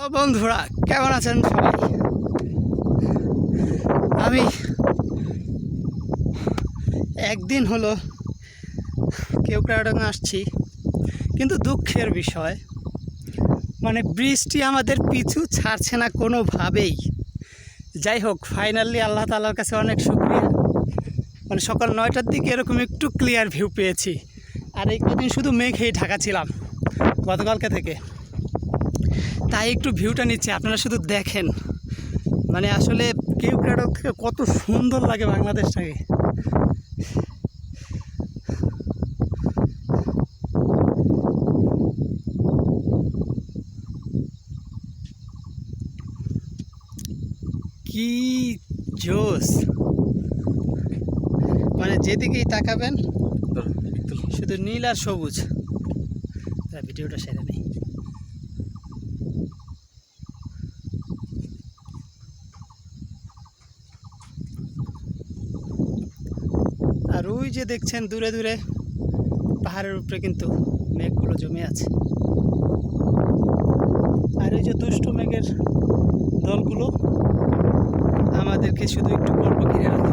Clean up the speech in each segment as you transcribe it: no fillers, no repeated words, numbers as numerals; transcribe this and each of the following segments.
তো বন্ধুরা কেমন আছেন সবাই? আমি একদিন হলো কেওক্রাডাঙ্গা আসছি, কিন্তু দুঃখের বিষয় মানে বৃষ্টি আমাদের পিছু ছাড়ছে না কোনোভাবেই। যাই হোক, ফাইনালি আল্লাহ তাআলার কাছে অনেক শুকরিয়া, মানে সকাল 9টার দিকে এরকম একটু ক্লিয়ার ভিউ পেয়েছি। আর এই কদিন শুধু মেঘেই ঢাকা ছিলাম গতকালকে থেকে, তাই একটু ভিউটা নিচ্ছে, আপনারা শুধু দেখেন। মানে আসলে কেওক্রাডাঙ্গা থেকে কত সুন্দর লাগে বাংলাদেশটাকে। কি জোস! মানে যেদিকেই তাকাবেন শুধু নীল আর সবুজ। ভিডিওটা সেরে নেই। আর ওই যে দেখছেন দূরে দূরে পাহাড়ের উপরে কিন্তু মেঘগুলো জমে আছে। আর এই যে দুষ্ট মেঘের দলগুলো আমাদেরকে শুধু একটু গল্প ঘিরে রাখে।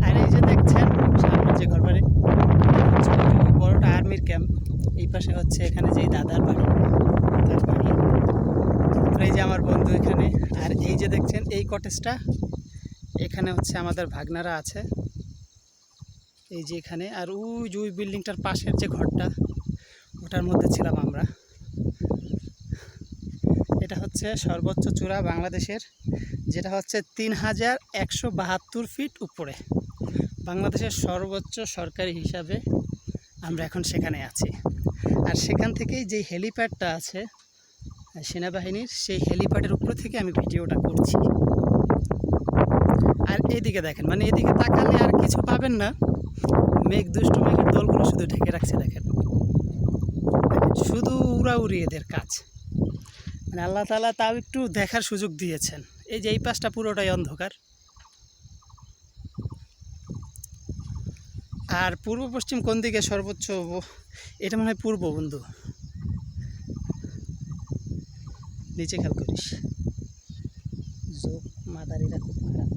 আর এই যে দেখছেন সামনে যে ঘরবাড়ি, বড়টা আর্মির ক্যাম্প। এই পাশে হচ্ছে এখানে যে দাদার বাড়ি, তার বাড়ি। এই যে আমার বন্ধু এখানে। আর এই যে দেখছেন এই কটেজটা, এখানে হচ্ছে আমাদের ভাগনারা আছে, এই যে এখানে। আর ওই বিল্ডিংটার পাশের যে ঘরটা, ওটার মধ্যে ছিলাম আমরা। এটা হচ্ছে সর্বোচ্চ চূড়া বাংলাদেশের, যেটা হচ্ছে 3172 ফিট উপরে। বাংলাদেশের সর্বোচ্চ সরকারি হিসাবে আমরা এখন সেখানে আছি। আর সেখান থেকেই যে হেলিপ্যাডটা আছে সেনাবাহিনীর, সেই হেলিপ্যাডের উপর থেকে আমি ভিডিওটা করছি। আর এদিকে দেখেন, মানে এদিকে তাকালে আর কিছু পাবেন না, মেঘ, দুষ্ট মেঘের দলগুলো শুধু ঢেকে রাখছে। দেখেন শুধু উড়াউড়ি এদের কাজ। মানে আল্লাহ তাআলা তাও একটু দেখার সুযোগ দিয়েছেন। এই যে এই পাশটা পুরোটাই অন্ধকার। আর পূর্ব পশ্চিম কোন দিকে সর্বোচ্চ? এটা মনে হয় পূর্ব, বন্ধু নিচে খেয়াল করিস। মাদারিরা খুব খারাপ।